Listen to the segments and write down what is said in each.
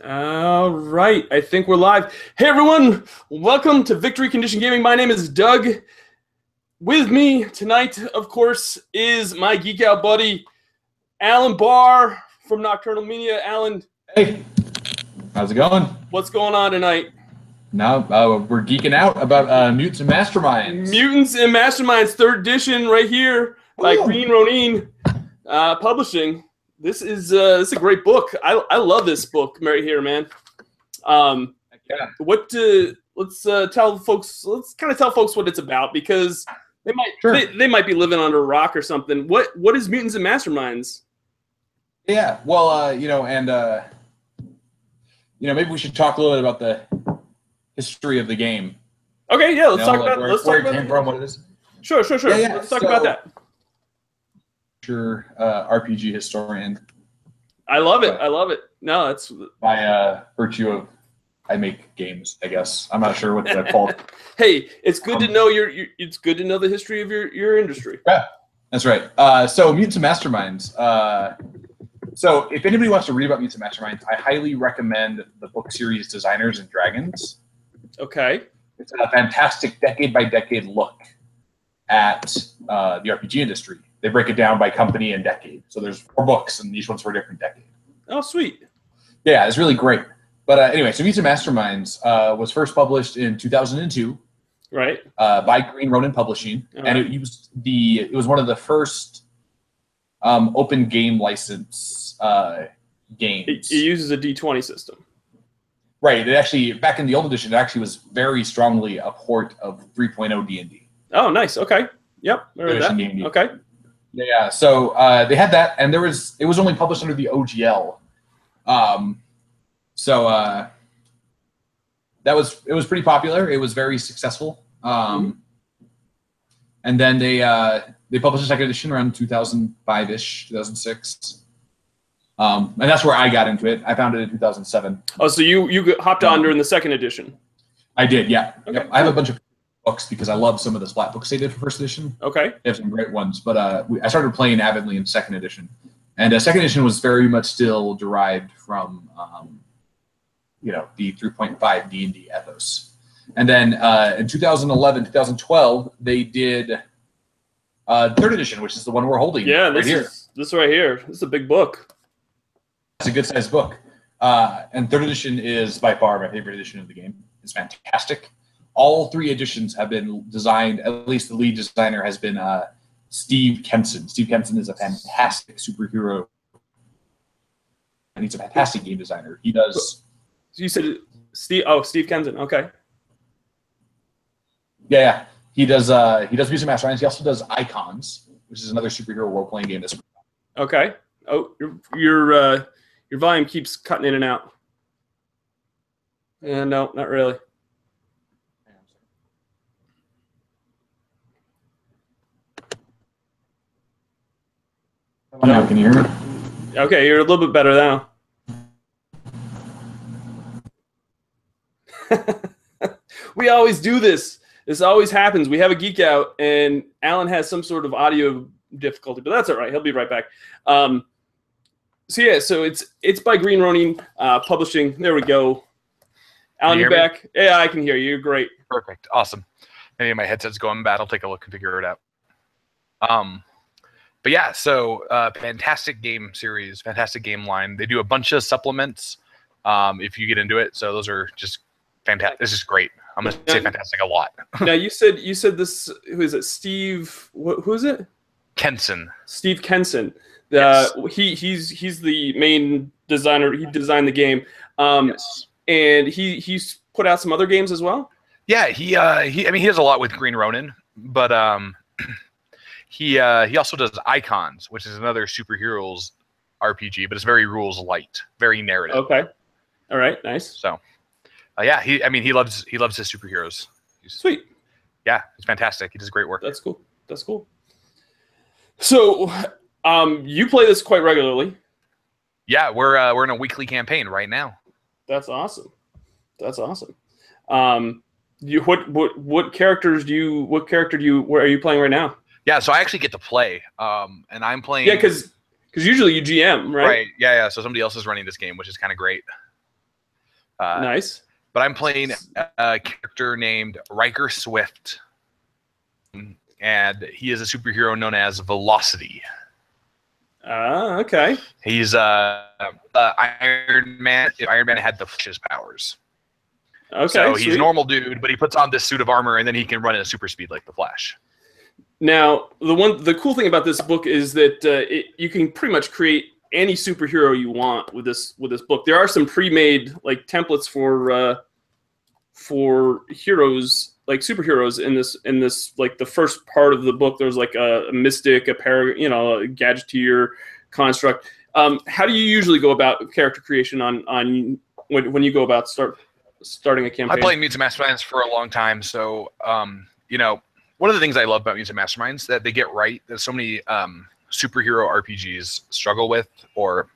All right, I think we're live. Hey everyone, welcome to Victory Condition Gaming. My name is Doug. With me tonight, of course, is my Geek Out buddy, Alan Bahr from Nocturnal Media. Alan. Hey, how's it going? What's going on tonight? Now we're geeking out about Mutants and Masterminds. Mutants and Masterminds, 3rd edition, right here by Green Ronin Publishing. This is a great book. I love this book right here, man. Yeah. Let's tell folks. Let's kind of tell folks what it's about, because they might be living under a rock or something. What is Mutants and Masterminds? Yeah. Well, maybe we should talk a little bit about the history of the game. Okay. Yeah. Let's talk about. Let's talk about it came from, what it is. Sure. Yeah. Let's talk about that. RPG historian. I love it. No, that's by virtue of I make games, I guess. I'm not sure what that's called. Hey, it's good to know it's good to know the history of your industry. Yeah, that's right. So Mutants and Masterminds. So if anybody wants to read about Mutants and Masterminds, I highly recommend the book series Designers and Dragons. Okay. It's a fantastic decade by decade look at the RPG industry. They break it down by company and decade. So there's 4 books, and each one's for a different decade. Oh, sweet. Yeah, it's really great. But anyway, so Mutants and Masterminds was first published in 2002. Right. By Green Ronin Publishing, and it was one of the first open game license games. It uses a D20 system. Right. It actually, back in the old edition, it actually was very strongly a port of 3.0 D&D. Oh, nice. Okay. Yep. That. Okay. Yeah. So they had that, and it was only published under the OGL. It was pretty popular. It was very successful. And then they published a second edition around 2005-ish, 2006. And that's where I got into it. I found it in 2007. Oh, so you hopped on during the second edition? I did, yeah. Okay, yep. I have a bunch of books because I love some of the splat books they did for first edition. Okay. They have some great ones. But I started playing avidly in second edition. And second edition was very much still derived from the 3.5 D&D ethos. And then in 2011, 2012, they did third edition, which is the one we're holding. Yeah, this right here. This is a big book. It's a good-sized book. And third edition is by far my favorite edition of the game. It's fantastic. All 3 editions have been designed, at least the lead designer has been Steve Kenson. Steve Kenson is a fantastic superhero, and he's a fantastic game designer. He does... You said Steve? Oh, Steve Kenson. Okay. Yeah. He does Mutants and Masterminds. He also does Icons, which is another superhero role-playing game. Okay. Oh, your volume keeps cutting in and out. No, not really. Now, can you hear me? Okay, you're a little bit better now. We always do this. This always happens. We have a Geek Out, and Alan has some sort of audio difficulty, but that's all right. He'll be right back. So it's by Green Ronin Publishing. There we go. Alan, you're back. Yeah, I can hear you. You're great. Perfect. Awesome. Maybe my headset's going bad. I'll take a look and figure it out. But yeah, so fantastic game series, fantastic game line. They do a bunch of supplements if you get into it. So those are just fantastic. This is great. I'm going to say fantastic a lot. Now, you said this, who is it? Steve, who is it? Kenson. Steve Kenson. Yes. He's the main designer. He designed the game. Yes. And he's put out some other games as well? Yeah, he does a lot with Green Ronin, but he also does Icons, which is another superheroes RPG, but it's very rules light, very narrative. Okay. All right, nice. So yeah, he loves his superheroes. Sweet. Yeah, it's fantastic. He does great work. That's cool. So, you play this quite regularly. Yeah, we're in a weekly campaign right now. That's awesome. What character are you playing right now? Yeah, so I actually get to play, and I'm playing. Yeah, because usually you GM, right? Right. Yeah. So somebody else is running this game, which is kind of great. Nice. But I'm playing a character named Riker Swift, and he is a superhero known as Velocity. Okay. He's Iron Man. If Iron Man had the Flash's powers. Okay. So he's sweet. a normal dude, but he puts on this suit of armor, and then he can run at a super speed like the Flash. Now, the cool thing about this book is that you can pretty much create any superhero you want with this book. There are some pre-made like templates for heroes, like superheroes in this like the first part of the book. There's like a mystic, a gadgeteer, construct. How do you usually go about character creation on when you go about starting a campaign? I played Mutants Masterminds for a long time, so one of the things I love about Mutants Masterminds that they get right that so many superhero RPGs struggle with, or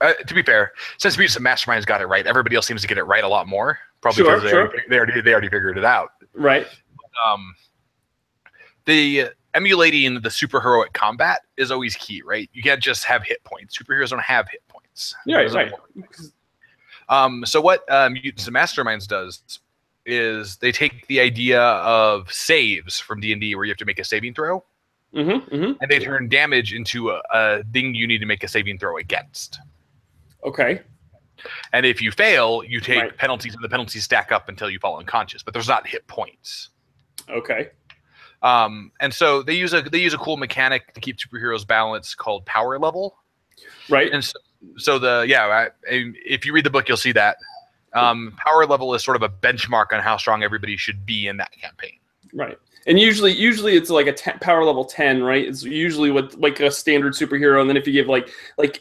to be fair, since Mutants Masterminds got it right, everybody else seems to get it right a lot more. Probably because they already figured it out. Right. The emulating the superheroic combat is always key, right? You can't just have hit points. Superheroes don't have hit points. Yeah, right. So what Mutants Masterminds does is they take the idea of saves from D&D where you have to make a saving throw, and they turn damage into a thing you need to make a saving throw against. Okay. And if you fail, you take penalties, and the penalties stack up until you fall unconscious. But there's not hit points. Okay. And so they use a cool mechanic to keep superheroes balanced called power level. Right. And if you read the book, you'll see that power level is sort of a benchmark on how strong everybody should be in that campaign. Right. And usually it's like a power level 10, right? It's usually what like a standard superhero, and then if you give like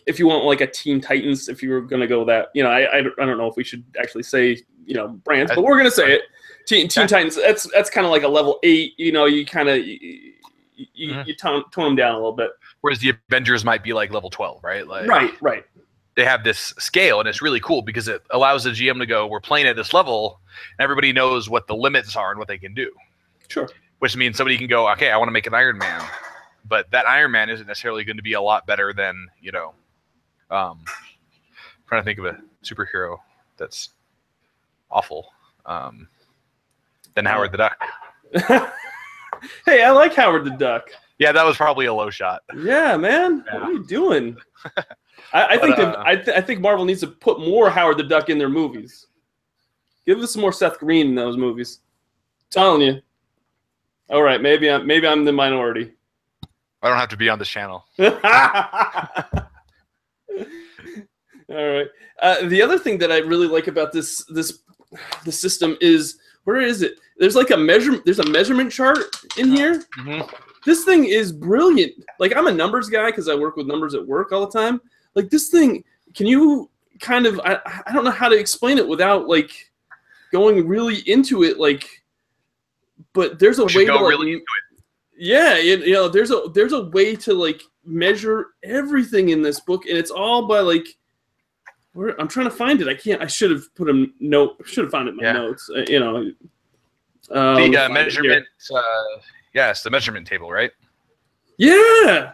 if you want like a Teen Titans, if you were going to go that, I don't know if we should actually say brands, but we're going to say it. Teen Titans. That's kind of like a level 8. You kind of you tone them down a little bit. Whereas the Avengers might be like level 12, right? Like, right. They have this scale, and it's really cool because it allows the GM to go, we're playing at this level, and everybody knows what the limits are and what they can do. Sure. Which means somebody can go, okay, I want to make an Iron Man, but that Iron Man isn't necessarily going to be a lot better than, trying to think of a superhero that's awful, than Howard the Duck. Hey, I like Howard the Duck. Yeah, that was probably a low shot. Yeah, man. Yeah. What are you doing? I think Marvel needs to put more Howard the Duck in their movies. Give us some more Seth Green in those movies. I'm telling you. All right, maybe I'm the minority. I don't have to be on this channel. All right. The other thing that I really like about the system is, where is it? There's like there's a measurement chart in here. This thing is brilliant. Like, I'm a numbers guy because I work with numbers at work all the time. Like, this thing, can you kind of, I don't know how to explain it without like going really into it, like, but there's a way to like, really into it. Yeah, there's a way to like measure everything in this book, and it's all by like, I'm trying to find it. I can't. I should have put a note. Should have found it in my notes. The measurement. It's the measurement table, right? Yeah.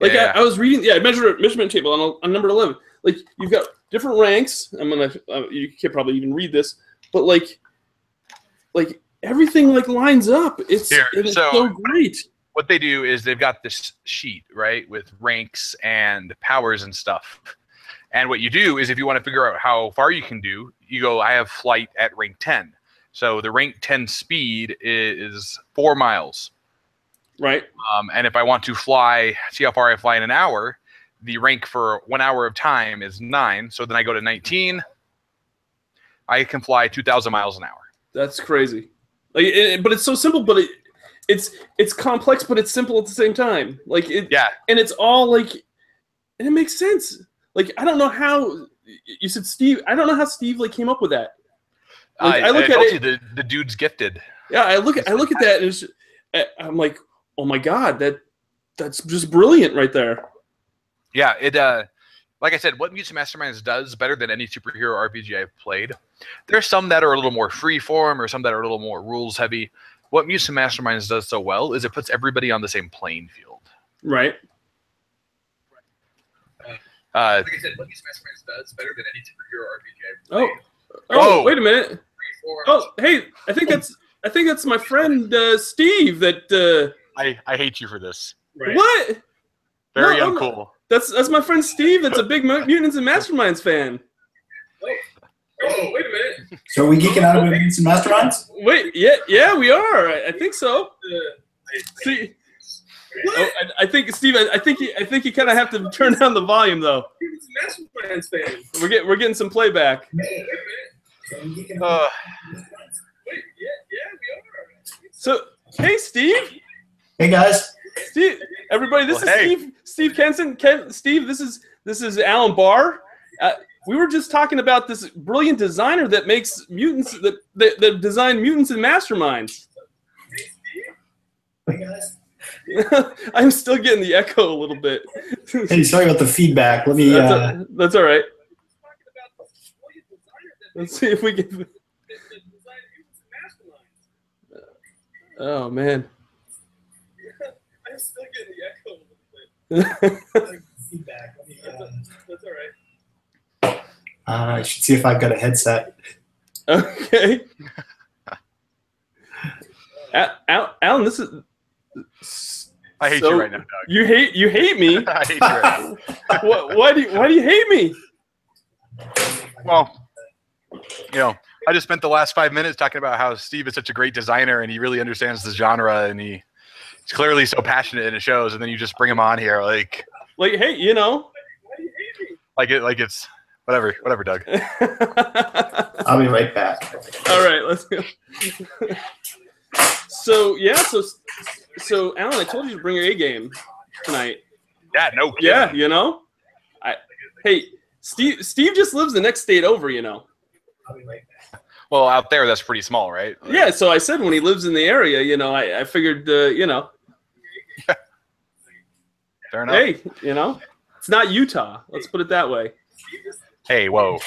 Like I was reading. Yeah, measurement table on number 11. Like, you've got different ranks. You can't probably even read this, but like everything like lines up. It's so great. What they do is they've got this sheet, right, with ranks and powers and stuff. And what you do is, if you want to figure out how far you can do, you go, I have flight at rank 10. So the rank 10 speed is 4 miles. Right. And if I want to see how far I fly in an hour, the rank for 1 hour of time is 9. So then I go to 19. I can fly 2,000 miles an hour. That's crazy. Like, but it's so simple, but it's complex, but it's simple at the same time. Like, and it's all like, and it makes sense. Like, I don't know how you said Steve. I don't know how Steve like came up with that. Like, I look at it. The dude's gifted. Yeah, I look at that, and I'm like, oh my god, that's just brilliant right there. Yeah, it. Like I said, what Mutants Masterminds does better than any superhero RPG I've played. There's some that are a little more freeform, or some that are a little more rules heavy. What Mutants Masterminds does so well is it puts everybody on the same playing field. Right. Like I said, what Mutants Masterminds does better than any superhero RPG I've played. wait a minute. Oh, hey, I think that's my friend Steve. That I hate you for this. Right. What? Very uncool. That's my friend Steve. That's a big Mutants and Masterminds fan. Oh, wait a minute. So are we geeking out about Mutants and Masterminds? Wait, yeah, we are. I think so. See, I think Steve. I think you kind of have to turn down the volume though. Mutants and Masterminds fan. We're getting some playback. Wait, we are. So, hey, Steve. Hey guys. Steve, everybody, this is Steve Kenson. Steve, this is Alan Bahr. We were just talking about this brilliant designer that makes mutants that design Mutants and Masterminds. Hey guys. I'm still getting the echo a little bit. Hey, sorry about the feedback. Let me. That's all right. Let's see if we can. Oh man. I'm still getting the echo a little bit. Feedback. That's all right. I should see if I've got a headset. Okay. Alan, this is. I hate you right now, Doug. You hate me. I hate you right now. Why do you hate me? Well, I just spent the last 5 minutes talking about how Steve is such a great designer and he really understands the genre and he's clearly so passionate and it shows. And then you just bring him on here, like hey, why do you hate me? Like it's whatever, Doug. I'll be right back. All right, let's go. So Alan, I told you to bring your A game tonight. Yeah, no kidding. Yeah, hey, Steve just lives the next state over, I'll be right back. Well, out there, that's pretty small, right? Yeah, so I said when he lives in the area, I figured, Fair enough. Hey, it's not Utah. Let's put it that way. Hey, whoa.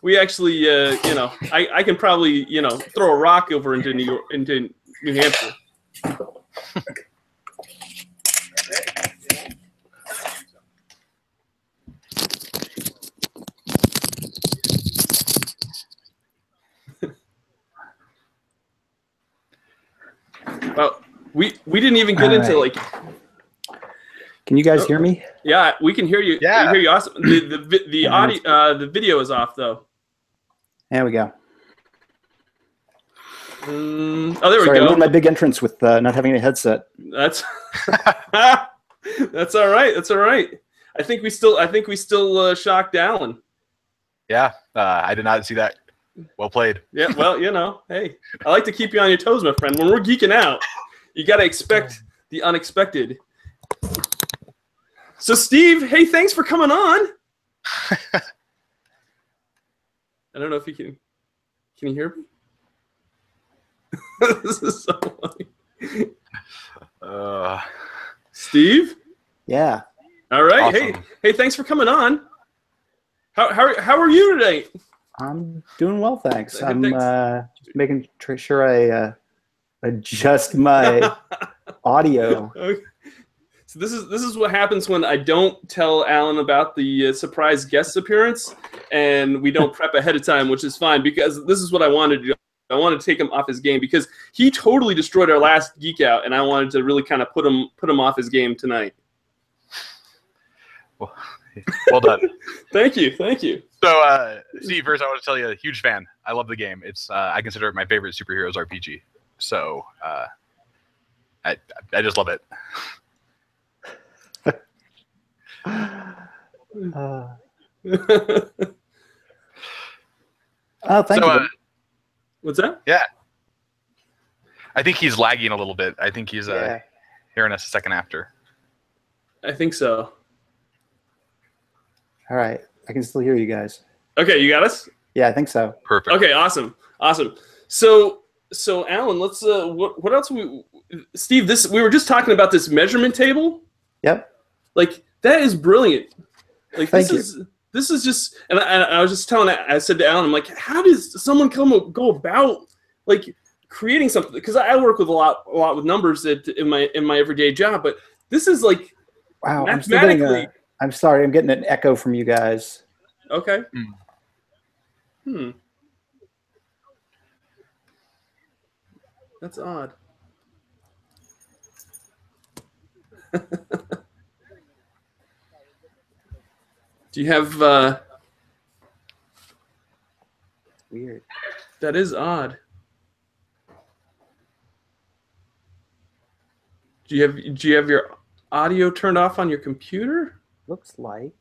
We actually, I can probably, throw a rock over into New Hampshire. Well, we didn't even get into like. Can you guys hear me? Yeah, we can hear you. Yeah, we hear you. Awesome. The audio, the video is off though. There we go. There we Sorry, go. I ruined my big entrance with not having a headset. That's that's all right. That's all right. I think we still shocked Alan. Yeah, I did not see that. Well played. Yeah, well, hey, I like to keep you on your toes, my friend. When we're geeking out, you got to expect the unexpected. So, Steve, hey, thanks for coming on. I don't know if you can. Can you hear me? This is so funny. Steve? Yeah. All right. Awesome. Hey, thanks for coming on. How are you today? I'm doing well, thanks. Hey, I'm thanks. just making sure I adjust my audio. Okay. So this is what happens when I don't tell Alan about the surprise guest appearance, and we don't prep ahead of time, which is fine because this is what I wanted to do. I wanted to take him off his game because he totally destroyed our last Geek Out, and I wanted to really kind of put him off his game tonight. Well done. Thank you. So, Steve, first I want to tell you, a huge fan. I love the game. It's I consider it my favorite superheroes RPG. So, I just love it. Thank you. What's that? Yeah. I think he's lagging a little bit. I think he's hearing us a second after. I think so. All right. I can still hear you guys. Okay, you got us? Yeah, I think so. Perfect. Okay, awesome. So Alan, let's what else Steve, we were just talking about this measurement table. Yep. Like that is brilliant. Like Thank you. This is just, and I was just I said to Alan, I'm like, how does someone go about like creating something? Because I work with a lot with numbers in my everyday job, but this is like wow. mathematically. I'm sorry, I'm getting an echo from you guys. Okay. That's odd. Do you have? Weird. That is odd. Do you have your audio turned off on your computer? Looks like.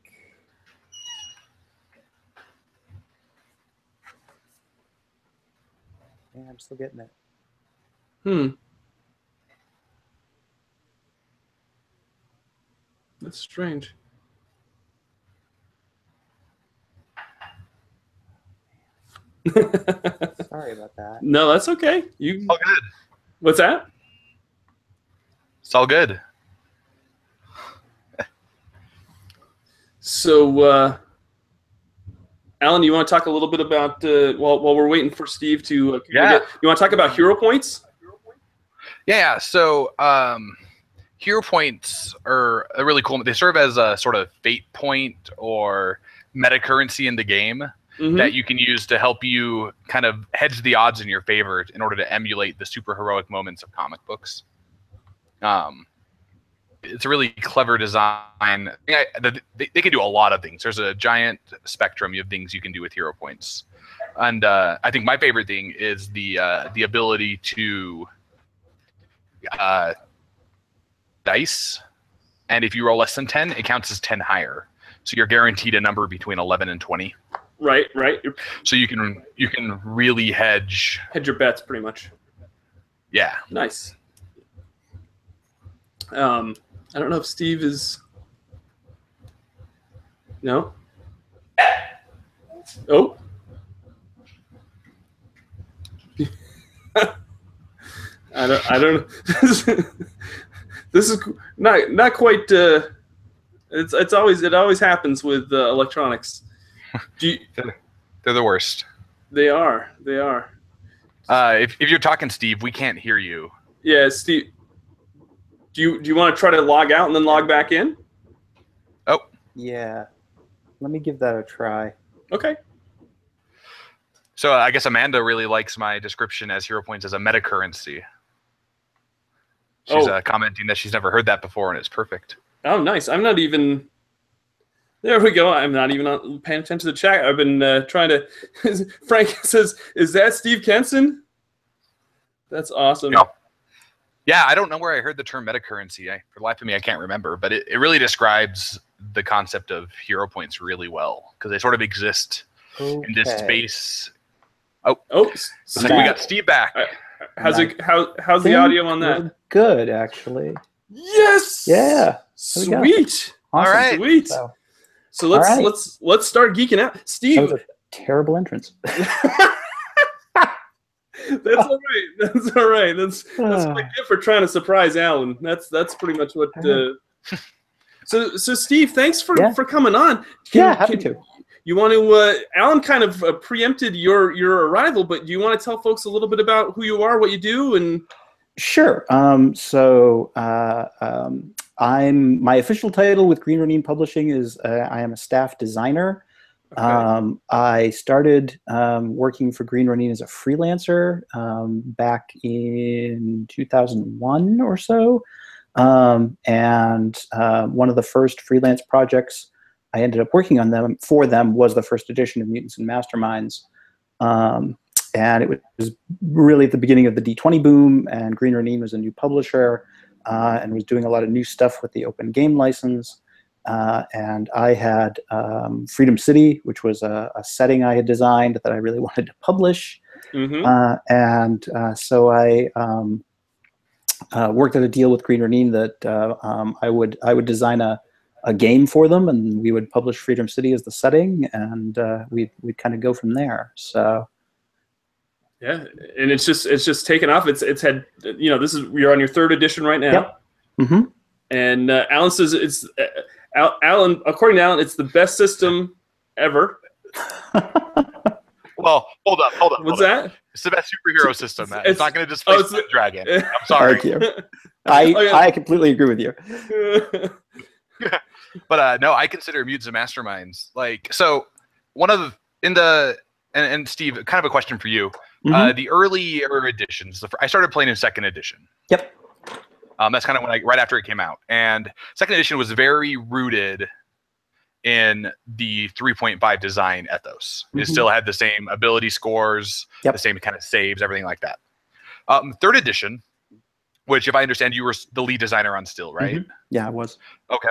Yeah, I'm still getting it. That's strange. Sorry about that. No, that's okay. You. All good. What's that? It's all good. So, Alan, you want to talk a little bit about while we're waiting for Steve to? You want to talk about hero points? Yeah. So, hero points are really cool. They serve as a sort of fate point or meta currency in the game that you can use to help you kind of hedge the odds in your favor in order to emulate the super heroic moments of comic books. It's a really clever design. They can do a lot of things. There's a giant spectrum of things you can do with hero points, and I think my favorite thing is the ability to dice, and if you roll less than 10, it counts as 10 higher. So you're guaranteed a number between 11 and 20. Right. So you can really hedge your bets, pretty much. Yeah. Nice. I don't know if Steve is. No. Oh. I don't. This is not quite. It always happens with electronics. They're the worst. They are. If you're talking, Steve, we can't hear you. Yeah, Steve. Do you want to try to log out and then log back in? Oh. Yeah. Let me give that a try. Okay. So I guess Amanda really likes my description as hero points as a meta currency. She's commenting that she's never heard that before, and it's perfect. Oh, nice. I'm not even. There we go. I'm not even paying attention to the chat. I've been trying to. Frank says, "Is that Steve Kenson?" That's awesome. No. Yeah, I don't know where I heard the term meta currency. For the life of me, I can't remember. But it really describes the concept of hero points really well because they sort of exist in this space. Oh, we got Steve back. How's the audio on that? Good, actually. Yes. Yeah. Sweet. Awesome. All right. Sweet. So let's start geeking out. Steve. That was a terrible entrance. That's all right. That's all right. That's what I get for trying to surprise Alan. That's pretty much what. So Steve, thanks for coming on. Happy to. You want to? Alan kind of preempted your arrival, but do you want to tell folks a little bit about who you are, what you do, and? Sure. My official title with Green Ronin Publishing is I am a staff designer. Okay. I started working for Green Ronin as a freelancer back in 2001 or so. And one of the first freelance projects I ended up working on for them was the first edition of Mutants and Masterminds. And it was really at the beginning of the D20 boom, and Green Ronin was a new publisher and was doing a lot of new stuff with the open game license. And I had Freedom City, which was a setting I had designed that I really wanted to publish. So I worked out a deal with Green Ronin that I would design a game for them, and we would publish Freedom City as the setting, and we'd kind of go from there. So. Yeah, and it's just taken off. It's had, you're on your third edition right now. Yep. Mm-hmm. And Alan says it's Alan. According to Alan, it's the best system ever. Well, hold up. What's that? It's the best superhero system. It's not going to displace the dragon. I'm sorry. Thank you. I completely agree with you. But no, I consider Mutants and Masterminds in and Steve, kind of a question for you. Mhm. The earlier editions, I started playing in second edition. Yep. That's kind of right after it came out, and second edition was very rooted in the 3.5 design ethos. It still had the same ability scores, the same kind of saves, everything like that. Third edition, which, if I understand, you were the lead designer on still, right? Yeah, I was. Okay.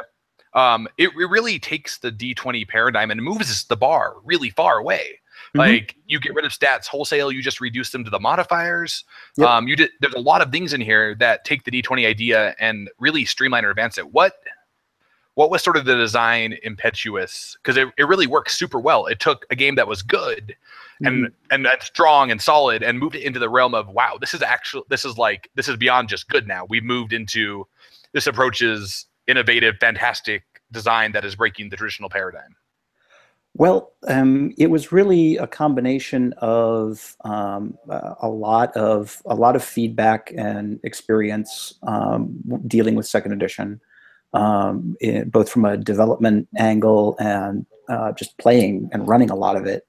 It really takes the D20 paradigm and moves the bar really far away. Like, you get rid of stats wholesale, you just reduce them to the modifiers. There's a lot of things in here that take the D20 idea and really streamline or advance it. What was sort of the design impetuous? Because it really works super well. It took a game that was good and strong and solid and moved it into the realm of, wow, this is beyond just good now. We've moved into, this approaches innovative, fantastic design that is breaking the traditional paradigm. Well, it was really a combination of a lot of feedback and experience dealing with second edition, both from a development angle and just playing and running a lot of it.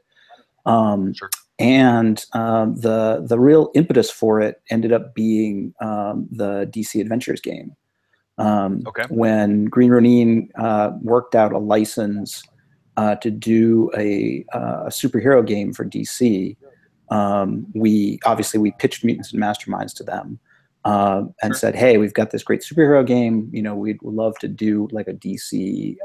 And the real impetus for it ended up being the DC Adventures game. When Green Ronin worked out a license to do a superhero game for DC, we pitched Mutants and Masterminds to them and said, hey, we've got this great superhero game. We'd love to do like a DC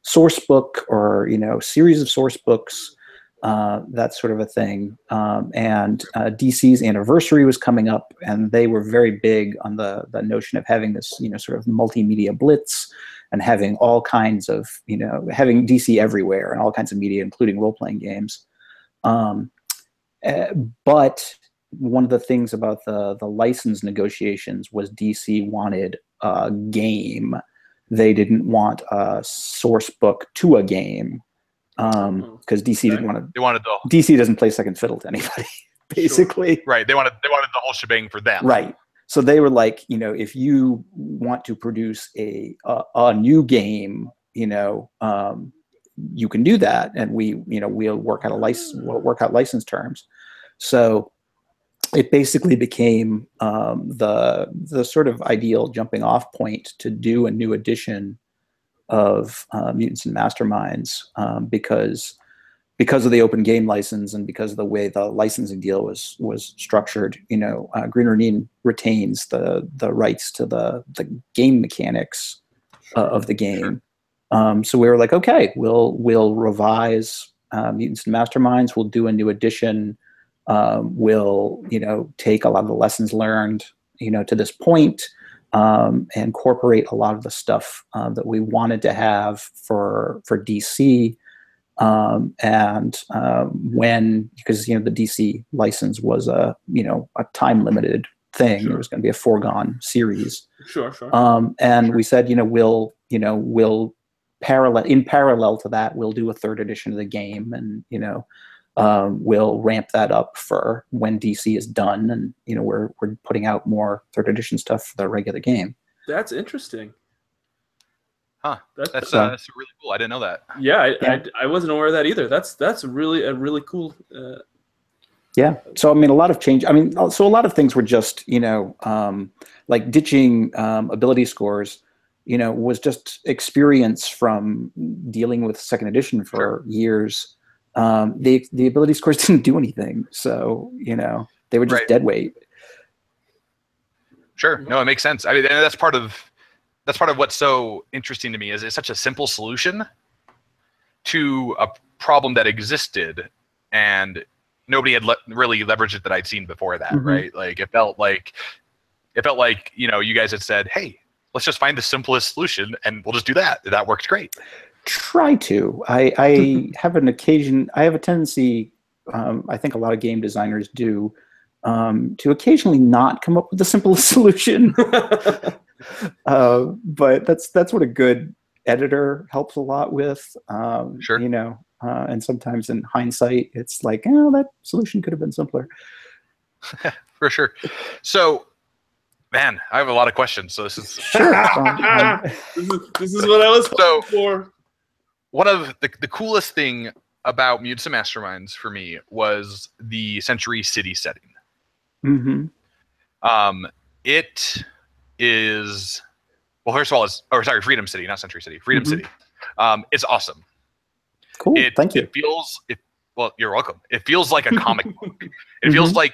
source book or series of source books, that sort of a thing. And DC's anniversary was coming up, and they were very big on the notion of having this sort of multimedia blitz and having all kinds of having DC everywhere and all kinds of media, including role-playing games. But one of the things about the license negotiations was DC wanted a game. They didn't want a source book to a game, because DC didn't want to. They wanted DC doesn't play second fiddle to anybody, basically. Right. They wanted the whole shebang for them. Right. So they were like, if you want to produce a new game, you can do that, and we'll work out license terms. So it basically became the sort of ideal jumping off point to do a new edition of Mutants and Masterminds, because of the open game license and because of the way the licensing deal was structured. Green Ronin retains the rights to the game mechanics of the game. So we were like, okay, we'll revise Mutants and Masterminds. We'll do a new edition. We'll take a lot of the lessons learned to this point, and incorporate a lot of the stuff that we wanted to have for DC. Because the DC license was a time limited thing. It was going to be a foregone series. Sure. We said, we'll parallel to that, we'll do a third edition of the game, and we'll ramp that up for when DC is done, and we're putting out more third edition stuff for the regular game. That's interesting. Huh. That's really cool. I didn't know that. Yeah, I wasn't aware of that either. That's really cool. Yeah. So a lot of change. So a lot of things were just like ditching ability scores. Was just experience from dealing with second edition for years. The ability scores didn't do anything, so they were just dead weight. Sure. No, it makes sense. And that's part of what's so interesting to me is it's such a simple solution to a problem that existed, and nobody had really leveraged it that I'd seen before that, right? Like it felt like you guys had said, hey, let's just find the simplest solution and we'll just do that. That worked great. Try to. I have a tendency, I think a lot of game designers do, to occasionally not come up with the simplest solution. But that's what a good editor helps a lot with. Sure. And sometimes in hindsight, it's like, that solution could have been simpler. For sure. So, man, I have a lot of questions. So this is sure. This is what I was hoping for. One of the coolest thing about Mutants Masterminds for me was the Century City setting. Mm-hmm. It is, well, first of all, Freedom City, not Century City. Freedom City. It's awesome. Cool. Thank you. Well, you're welcome. It feels like a comic book. It feels like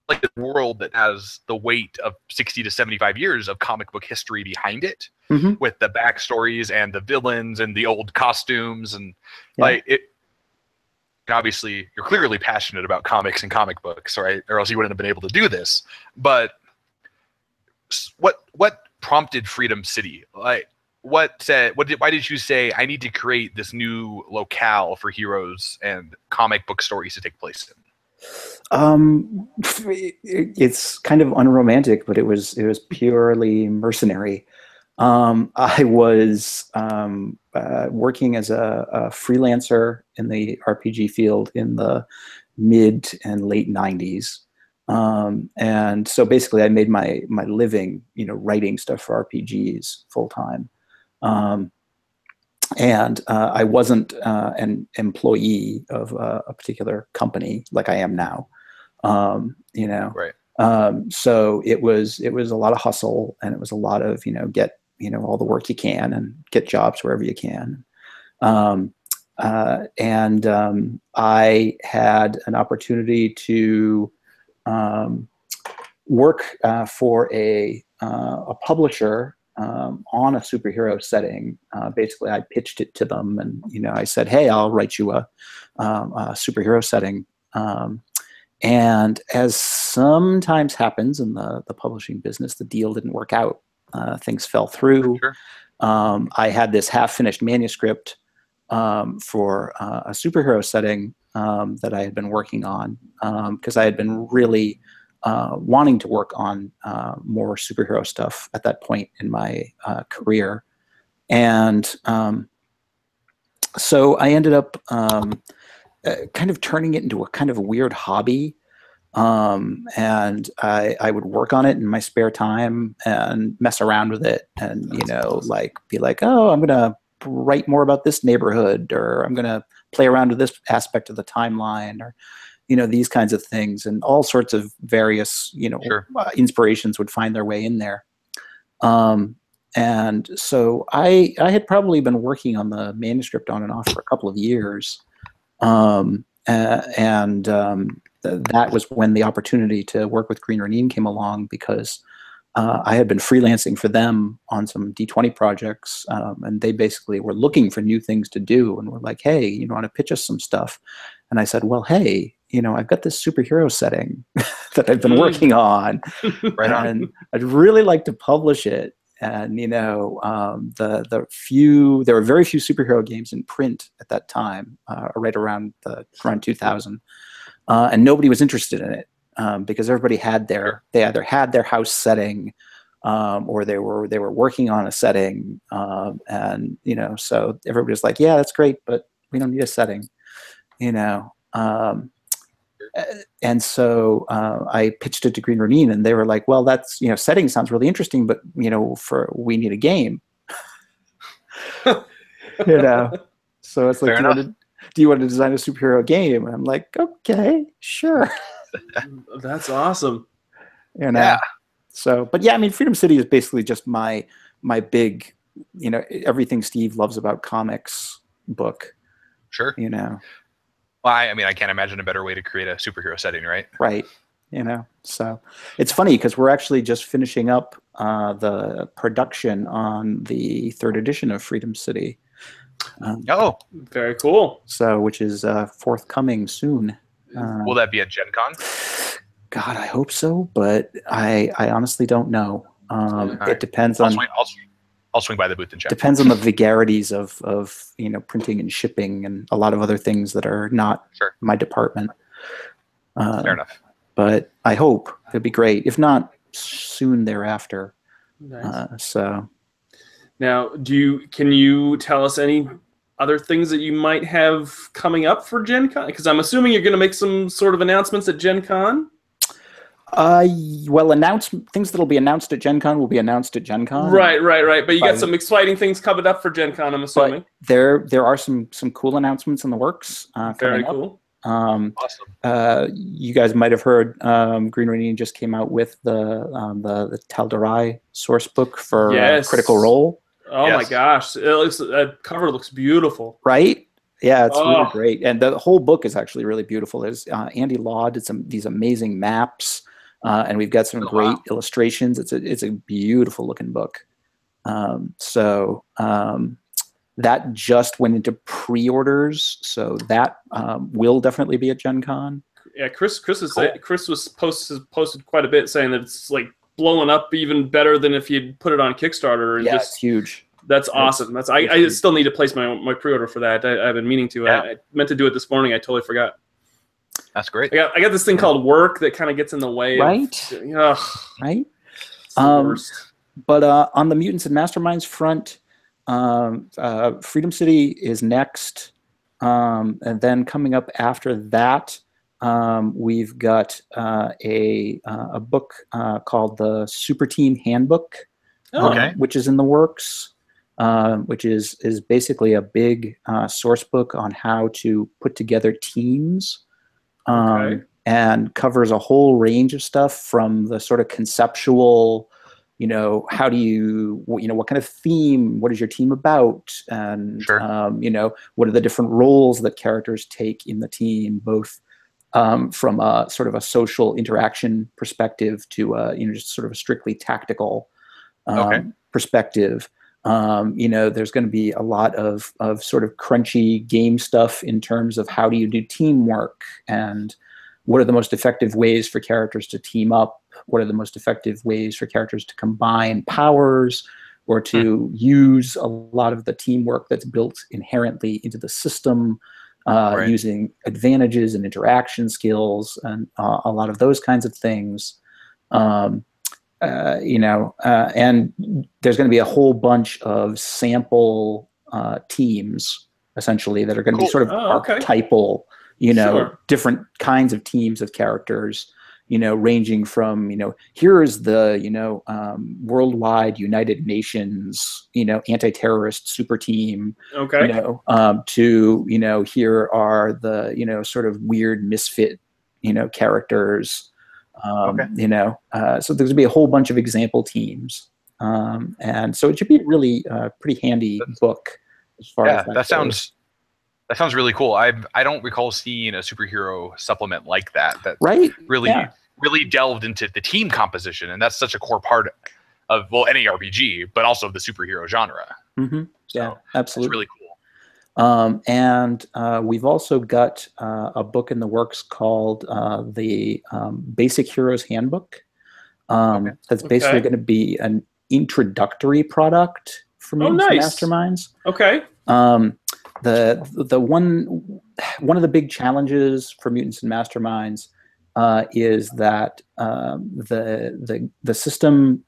a world that has the weight of 60 to 75 years of comic book history behind it, with the backstories and the villains and the old costumes and like it. Obviously, you're clearly passionate about comics and comic books, right? Or else you wouldn't have been able to do this. But what prompted Freedom City? Like, why did you say I need to create this new locale for heroes and comic book stories to take place in? It's kind of unromantic, but it was purely mercenary. I was working as a freelancer in the RPG field in the mid and late 90s. And so basically I made my living, writing stuff for RPGs full time. And I wasn't an employee of a particular company like I am now. Right. So it was a lot of hustle, and it was a lot of, get, all the work you can and get jobs wherever you can. I had an opportunity to work for a publisher on a superhero setting. Basically, I pitched it to them, and I said, "Hey, I'll write you a superhero setting." And as sometimes happens in the publishing business, the deal didn't work out. Things fell through. Sure. I had this half-finished manuscript for a superhero setting that I had been working on because I had been really wanting to work on more superhero stuff at that point in my career. And so I ended up kind of turning it into a kind of a weird hobby. And I would work on it in my spare time and mess around with it and, be like, oh, I'm going to write more about this neighborhood, or I'm going to play around with this aspect of the timeline, or, these kinds of things, and all sorts of various, Sure. Inspirations would find their way in there. And so I had probably been working on the manuscript on and off for a couple of years. That was when the opportunity to work with Green Ronin came along, because I had been freelancing for them on some D20 projects, and they basically were looking for new things to do, and were like, "Hey, you want to pitch us some stuff?" And I said, "Well, hey, I've got this superhero setting that I've been working on, Right on. and I'd really like to publish it." And there were very few superhero games in print at that time, right around 2000. And nobody was interested in it because everybody had they either had their house setting, or they were working on a setting, and so everybody was like, "Yeah, that's great, but we don't need a setting," And so I pitched it to Green Ronin, and they were like, "Well, that's setting sounds really interesting, but we need a game." So it's like, do you want to design a superhero game? And I'm like, okay, sure. That's awesome. Yeah. So, but yeah, I mean, Freedom City is basically just my big, everything Steve loves about comics book. Sure. Well, I can't imagine a better way to create a superhero setting, right? Right. So it's funny because we're actually just finishing up the production on the 3rd edition of Freedom City. Very cool. So, which is forthcoming soon. Will that be at GenCon? God, I hope so, but I honestly don't know. It depends on. I'll swing by the booth and check. Depends on the vagaries of printing and shipping and a lot of other things that are not my department. Fair enough. But I hope it'd be great. If not, soon thereafter. Nice. So. Now, can you tell us any other things that you might have coming up for Gen Con? Because I'm assuming you're going to make some sort of announcements at Gen Con. Well, things that'll be announced at GenCon will be announced at GenCon. Right. But you got some exciting things coming up for GenCon, I'm assuming. But there are some cool announcements in the works. Very cool. Awesome. You guys might have heard Green Ronin just came out with the Tal'Darai source book for Critical Role. Oh my gosh, that cover looks beautiful. Right? Yeah, it's really great, and the whole book is actually really beautiful. There's Andy Law did these amazing maps, and we've got some great illustrations. It's a beautiful looking book. That just went into pre-orders, so that will definitely be at Gen Con. Yeah, Chris was posted quite a bit saying that it's like blowing up even better than if you'd put it on Kickstarter. And it's huge. That's awesome. I still need to place my pre-order for that. I've been meaning to. Yeah. I meant to do it this morning. I totally forgot. That's great. I got this thing called work that kind of gets in the way. Right. Right. But on the Mutants and Masterminds front, Freedom City is next, and then coming up after that, we've got a book called the Super Team Handbook, which is in the works, which is basically a big source book on how to put together teams, and covers a whole range of stuff from the sort of conceptual, how do you, what kind of theme, what is your team about? And, what are the different roles that characters take in the team, both from a sort of a social interaction perspective to, just sort of a strictly tactical perspective. There's going to be a lot of sort of crunchy game stuff in terms of how do you do teamwork and what are the most effective ways for characters to team up? What are the most effective ways for characters to combine powers or to use a lot of the teamwork that's built inherently into the system, using advantages and interaction skills and a lot of those kinds of things. And there's going to be a whole bunch of sample teams, essentially, that are going to be sort of archetypal, different kinds of teams of characters, ranging from, here is the, worldwide United Nations, anti-terrorist super team, to, here are the, sort of weird misfit, characters. So there's going to be a whole bunch of example teams. And so it should be a really pretty handy book as far as that goes. That sounds really cool. I don't recall seeing a superhero supplement like that really delved into the team composition, and that's such a core part of any RPG, but also of the superhero genre. Mm-hmm. Yeah, absolutely. It's really cool. And we've also got a book in the works called the Basic Heroes Handbook. That's basically going to be an introductory product for Mutants and Masterminds. Okay. The one of the big challenges for Mutants and Masterminds is that the system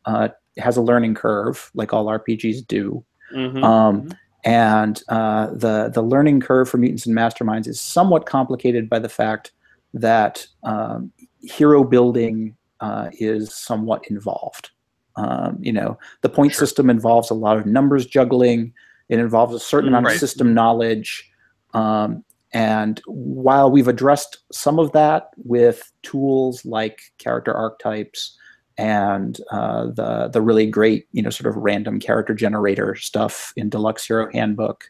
has a learning curve, like all RPGs do. Mm-hmm. And the learning curve for Mutants and Masterminds is somewhat complicated by the fact that hero building is somewhat involved. The point system involves a lot of numbers juggling. It involves a certain amount of system knowledge. And while we've addressed some of that with tools like character archetypes and the really great, sort of random character generator stuff in Deluxe Hero Handbook,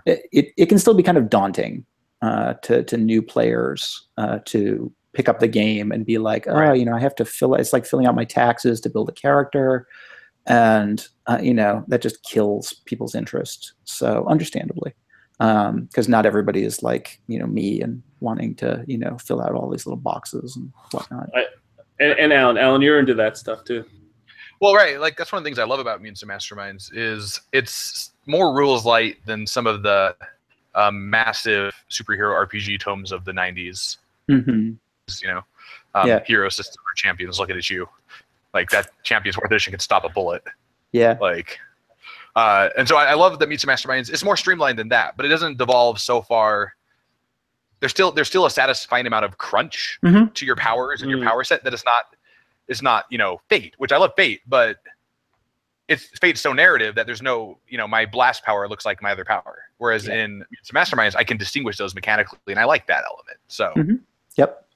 it can still be kind of daunting to new players to pick up the game and be like, I have to it's like filling out my taxes to build a character. And, that just kills people's interest. So understandably, because not everybody is like, me and wanting to, fill out all these little boxes and whatnot. And Alan, you're into that stuff too. Well, like that's one of the things I love about Mutants and Masterminds is it's more rules light than some of the massive superhero RPG tomes of the 90s. Mm-hmm. Hero system or champions looking at you. Like that Champions 4th edition can stop a bullet. Yeah. And so I love that Mutants and Masterminds. It's more streamlined than that, but it doesn't devolve so far there's still a satisfying amount of crunch to your powers and your power set that is not Fate, which I love Fate, but Fate's so narrative that there's no my blast power looks like my other power, whereas in Mutants Masterminds I can distinguish those mechanically, and I like that element. So yep,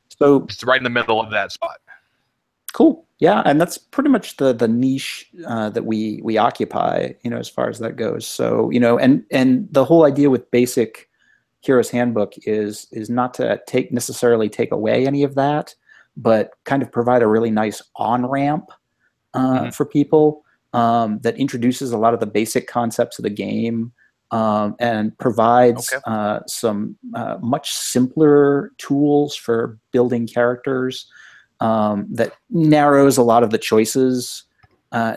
so it's right in the middle of that spot. Cool. Yeah, and that's pretty much the niche that we occupy, as far as that goes. So, and the whole idea with basic Hero's Handbook is not to necessarily take away any of that, but kind of provide a really nice on-ramp for people that introduces a lot of the basic concepts of the game and provides some much simpler tools for building characters. That narrows a lot of the choices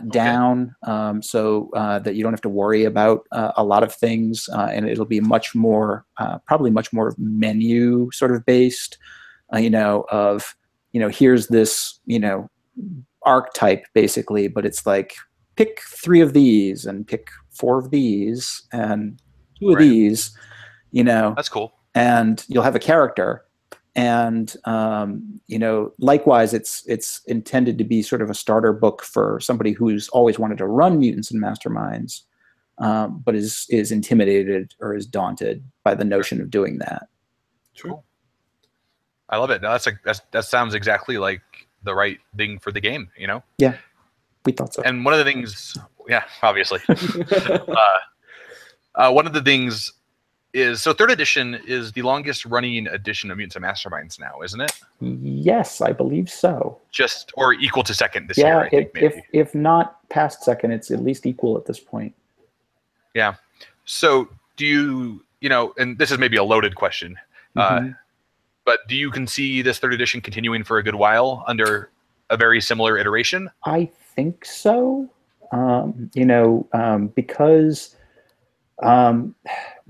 down, so that you don't have to worry about a lot of things, and it'll be much more, probably much more menu sort of based. Here's this, archetype basically, but it's like pick 3 of these and pick 4 of these and 2 of these. That's cool. And you'll have a character. And likewise, it's intended to be sort of a starter book for somebody who's always wanted to run Mutants and Masterminds, but is intimidated or is daunted by the notion of doing that. Cool. I love it. No, that sounds exactly like the right thing for the game. Yeah, we thought so. And one of the things, obviously, one of the things. So 3rd edition is the longest running edition of Mutants and Masterminds now, isn't it? Yes, I believe so. Just or equal to 2nd this year, I think maybe. If not past 2nd, it's at least equal at this point. Yeah. So do you, and this is maybe a loaded question, but do you see this 3rd edition continuing for a good while under a very similar iteration? I think so. Because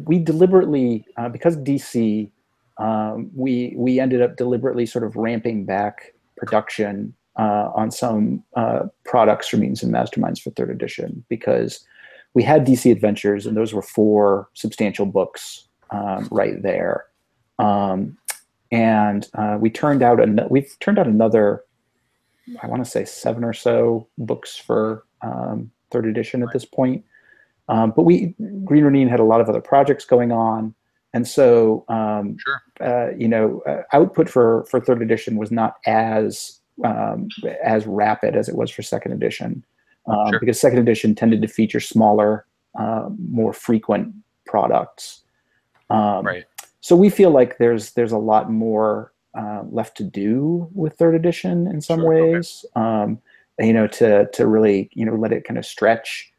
we deliberately, because DC, we ended up deliberately sort of ramping back production on some products for Mutants and Masterminds for 3rd edition, because we had DC Adventures, and those were 4 substantial books right there. And we've turned out another, I want to say 7 or so books for 3rd edition at this point. But Green Ronin had a lot of other projects going on, and so output for 3rd edition was not as rapid as it was for 2nd edition, because 2nd edition tended to feature smaller, more frequent products. So we feel like there's a lot more left to do with 3rd edition in some ways, to really let it kind of stretch.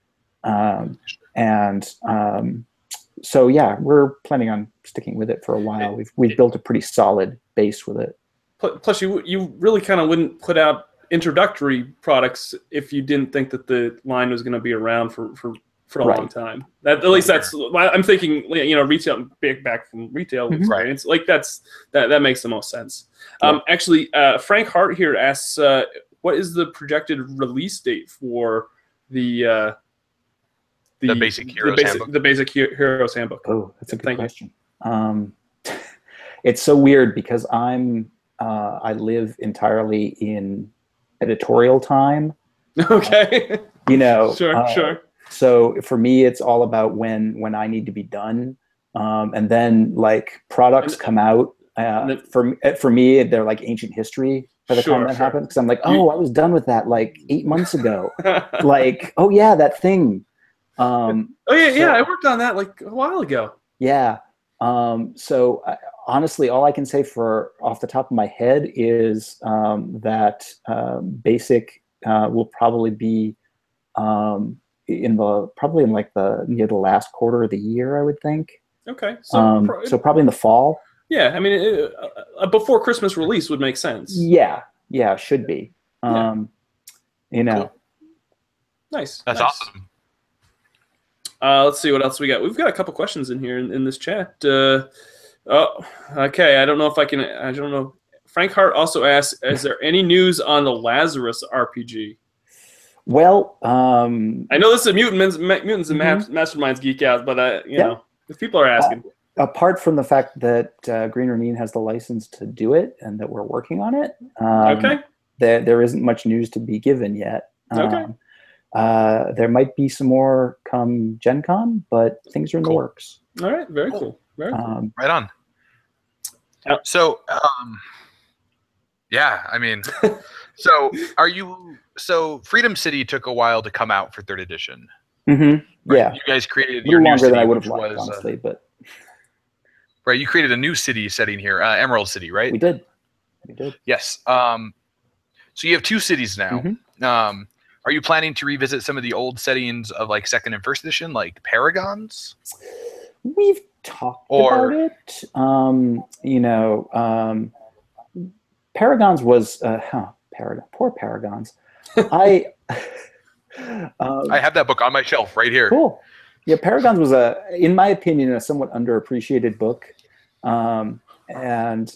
So yeah, we're planning on sticking with it for a while. We've built a pretty solid base with it. Plus, you really kind of wouldn't put out introductory products if you didn't think that the line was going to be around for a long time. At least that's I'm thinking. Retail back from retail experience, like that makes the most sense. Yeah. Actually, Frank Hart here asks, what is the projected release date for the basic Heroes Handbook? The basic Heroes Handbook. Oh, that's a good question. It's so weird because I live entirely in editorial time. Okay. Sure. So for me, it's all about when I need to be done, and then like products come out. For me, they're like ancient history by the time that happens, because I'm like, I was done with that like 8 months ago. Like, oh yeah, that thing. I worked on that like a while ago. Yeah. So honestly, all I can say off the top of my head is that basic will probably be in the last quarter of the year, I would think. Okay. So probably in the fall. Yeah, I mean, before Christmas release would make sense. Yeah, should be. Cool. Nice. That's awesome. Let's see what else we got. We've got a couple questions in here in this chat. Okay. I don't know. Frank Hart also asks, is there any news on the Lazarus RPG? Well, I know this is Mutants and Masterminds Geek Out, but if people are asking. apart from the fact that Green Ronin has the license to do it and that we're working on it, Okay. there isn't much news to be given yet. Okay. There might be some more come GenCon, but things are in the works. All right. Very cool. Very cool. Right on. Yep. So, yeah, I mean, so Freedom City took a while to come out for 3rd edition. Mm-hmm. Right? Yeah. You guys created A your little new longer city, than I would which have liked, was, honestly, but right. You created a new city setting here, Emerald City, right? we did. We did. Yes. So you have 2 cities now. Mm-hmm. Are you planning to revisit some of the old settings of like 2nd and 1st edition, like Paragons? We've talked about it. Paragons was poor Paragons. I have that book on my shelf right here. Cool. Yeah, Paragons was in my opinion, a somewhat underappreciated book. And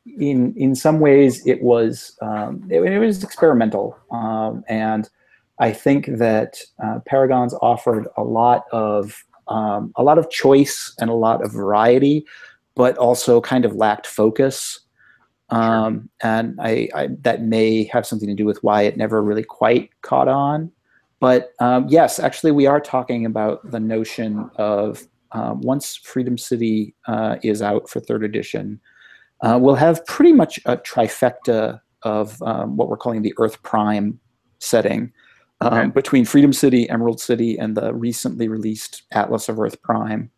in some ways it was experimental. And I think that Paragons offered a lot of choice and a lot of variety, but also kind of lacked focus. Sure. And I that may have something to do with why it never really quite caught on. But yes, actually, we are talking about the notion of once Freedom City is out for 3rd edition, we'll have pretty much a trifecta of what we're calling the Earth Prime setting between Freedom City, Emerald City, and the recently released Atlas of Earth Prime,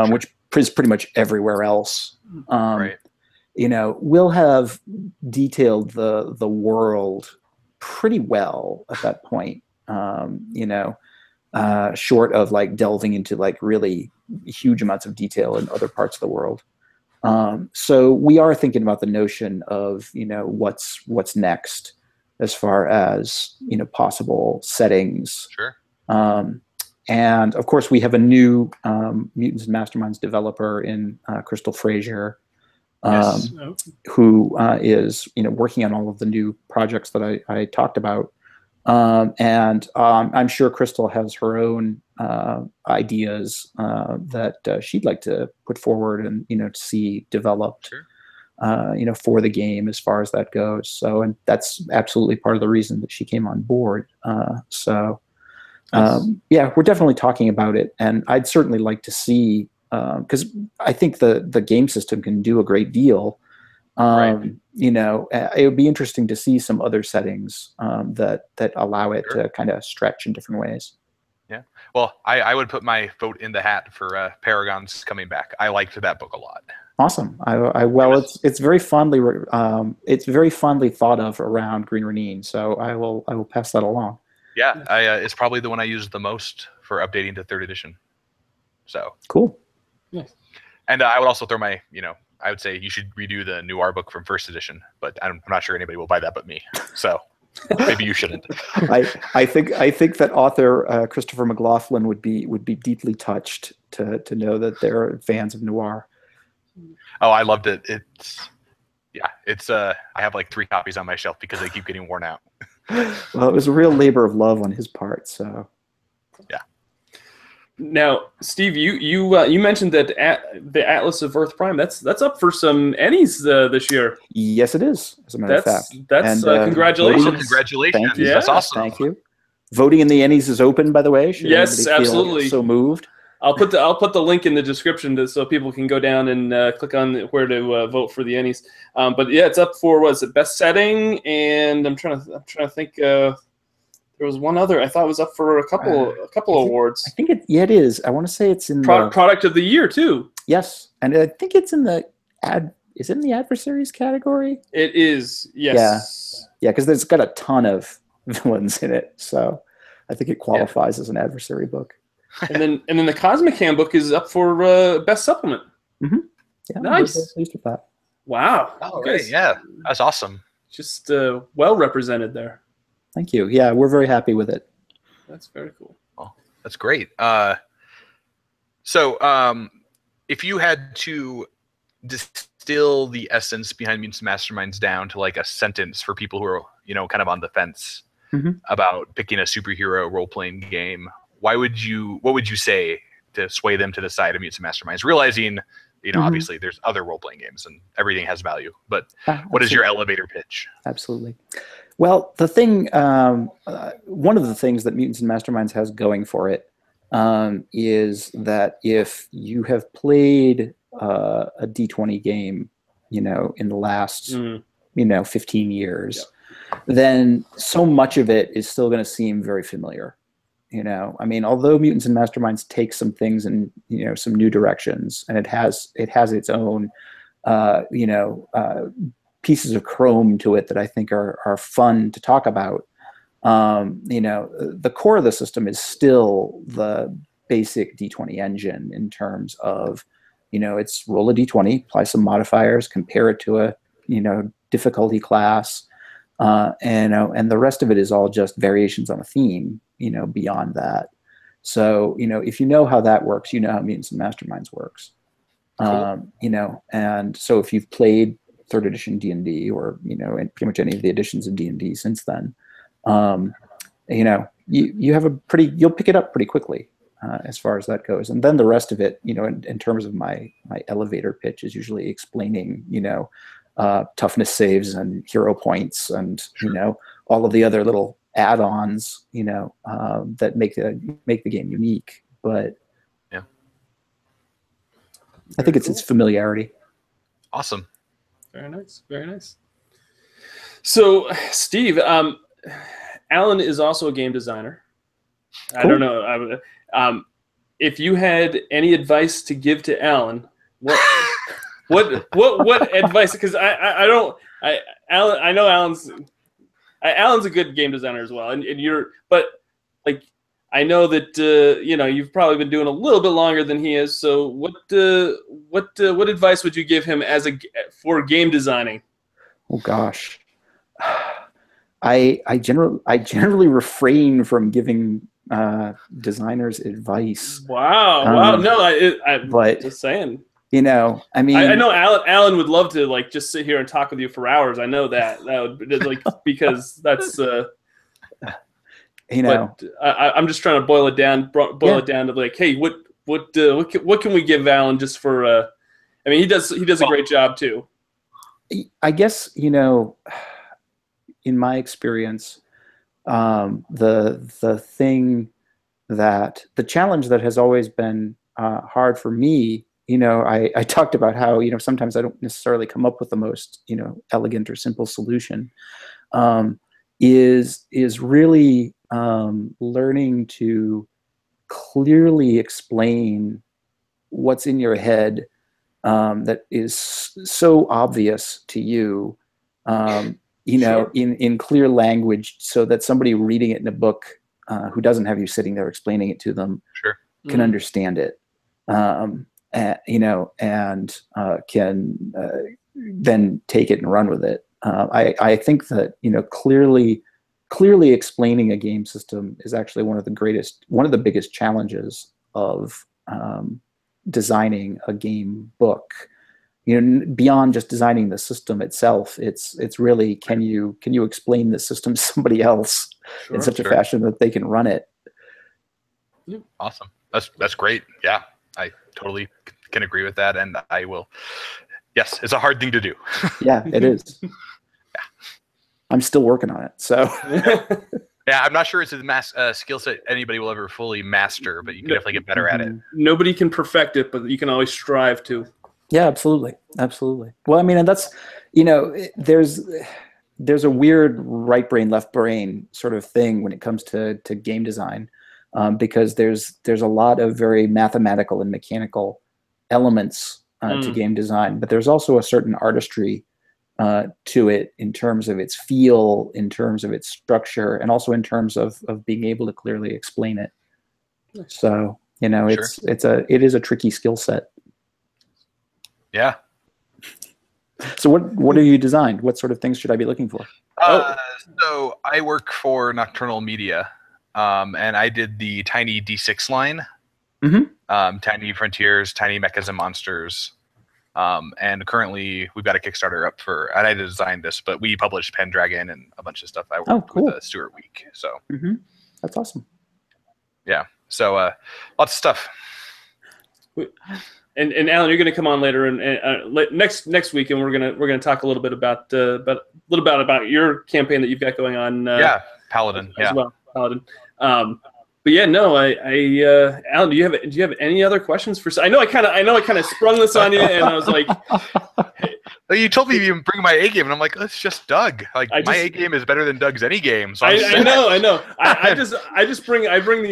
which is pretty much everywhere else. Right. We'll have detailed the world pretty well at that point. Short of like delving into like really huge amounts of detail in other parts of the world. So we are thinking about the notion of, what's next as far as, possible settings. Sure. And of course we have a new Mutants Masterminds developer in Crystal Frazier, Yes. who is, working on all of the new projects that I talked about. And I'm sure Crystal has her own ideas that she'd like to put forward and to see developed, Sure. For the game as far as that goes. So, and that's absolutely part of the reason that she came on board. Yeah, we're definitely talking about it, and I'd certainly like to see because I think the game system can do a great deal. Right. It would be interesting to see some other settings that allow it to kind of stretch in different ways. Yeah. Well, I would put my vote in the hat for Paragons coming back. I liked that book a lot. Awesome. It's very fondly thought of around Green Ronin, so I will pass that along. Yeah, it's probably the one I used the most for updating to 3rd edition. So cool. Yes. And I would also throw my, I would say you should redo the Noir book from 1st edition, but I'm not sure anybody will buy that but me. So maybe you shouldn't. I think that author Christopher McLaughlin would be deeply touched to know that they're fans of Noir. Oh, I loved it. It's I have like 3 copies on my shelf because they keep getting worn out. Well, it was a real labor of love on his part. So yeah. Now, Steve, you mentioned that the Atlas of Earth Prime that's up for some Ennies this year. Yes, it is. As a matter of fact, that's congratulations. Congratulations! Thank you. Yeah. That's awesome. Thank you. Voting in the Ennies is open, by the way. Should Yes, anybody feel absolutely. so moved. I'll put the link in the description so people can go down and click on where to vote for the Ennies. But yeah, it's up for best setting, and I'm trying to think. There was one other I thought was up for a couple awards. I think it is. I want to say it's in product of the year too. Yes, and I think it's in the Is it in the adversaries category? It is. Yes. Yeah, because it's got a ton of villains in it, so I think it qualifies as an adversary book. And then the Cosmic Handbook is up for best supplement. Mm-hmm. Yeah, nice. I'm pleased with that. Wow. Oh, right. Yeah, that's awesome. Just well represented there. Thank you. Yeah, we're very happy with it. That's very cool. Well, that's great. So, if you had to distill the essence behind Mutants Masterminds down to like a sentence for people who are, kind of on the fence about picking a superhero role-playing game, what would you say to sway them to the side of Mutants Masterminds, realizing, you know, Mhm. obviously there's other role-playing games and everything has value. But what is your elevator pitch? Absolutely. Well, the thing, one of the things that Mutants and Masterminds has going for it is that if you have played a D20 game, you know, in the last, you know, 15 years, then so much of it is still going to seem very familiar. You know, I mean, although Mutants and Masterminds take some things in, you know, some new directions, and it has its own, you know, pieces of chrome to it that I think are fun to talk about. You know, the core of the system is still the basic D20 engine in terms of, you know, it's roll a D20, apply some modifiers, compare it to a, you know, difficulty class, and the rest of it is all just variations on a theme, you know, beyond that. So, you know, if you know how that works, you know how Mutants and Masterminds works. Cool. You know, and so if you've played third edition D&D, or, you know, and pretty much any of the editions of D&D since then, you know, you have you'll pick it up pretty quickly as far as that goes. And then the rest of it, you know, in terms of my elevator pitch, is usually explaining, you know, toughness saves and hero points and, you know, all of the other little add-ons, you know, that make the game unique. But yeah, I think it's its familiarity. Awesome. Very nice. Very nice. So, Steve, Alan is also a game designer. Cool. I don't know. If you had any advice to give to Alan, what advice? Because I know Alan's a good game designer as well, and you're, but like, I know that you know, you've probably been doing a little bit longer than he is. So what advice would you give him for game designing? Oh gosh, I generally refrain from giving designers advice. Wow. No, but just saying. You know, I mean, I know Alan would love to, like, just sit here and talk with you for hours. I know that would, like, because that's you know. But I'm just trying to boil it down to, like, hey, what can we give Alan just for? I mean, he does a great job too. I guess, you know, in my experience, the challenge that has always been hard for me, you know, I talked about how, you know, sometimes I don't necessarily come up with the most, you know, elegant or simple solution, is really learning to clearly explain what's in your head that is so obvious to you, you know, in clear language, so that somebody reading it in a book who doesn't have you sitting there explaining it to them can understand it, you know, and can then take it and run with it. I think that, you know, clearly explaining a game system is actually one of the biggest challenges of designing a game book. You know, beyond just designing the system itself, it's really, can you explain the system to somebody else in such a fashion that they can run it? Awesome. That's great. Yeah, I totally can agree with that, and I will. Yes, it's a hard thing to do. Yeah, it is. Yeah, I'm still working on it. So. Yeah, I'm not sure it's a skill set anybody will ever fully master, but you can definitely get better at it. Nobody can perfect it, but you can always strive to. Yeah, absolutely. Well, I mean, and that's, you know, there's a weird right brain, left brain sort of thing when it comes to game design, because there's a lot of very mathematical and mechanical elements to game design, but there's also a certain artistry to it in terms of its feel, in terms of its structure, and also in terms of being able to clearly explain it. So, you know, it is a tricky skill set. Yeah. So what have you designed? What sort of things should I be looking for? So I work for Nocturnal Media, and I did the Tiny D6 line, Tiny Frontiers, Tiny Mechas and Monsters, and currently we've got a Kickstarter up and I designed this, but we published Pendragon and a bunch of stuff. I worked with Stuart Week, so that's awesome. Yeah, so lots of stuff. And Alan, you're going to come on later and next week, and we're gonna talk a little bit about your campaign that you've got going on. Paladin. As well, Paladin. But yeah, no, Alan, do you have any other questions for? I know I kind of sprung this on you, and I was like, hey. You told me you bring my A game, and I'm like, it's just Doug. Like my A game is better than Doug's any game. So I know. I bring these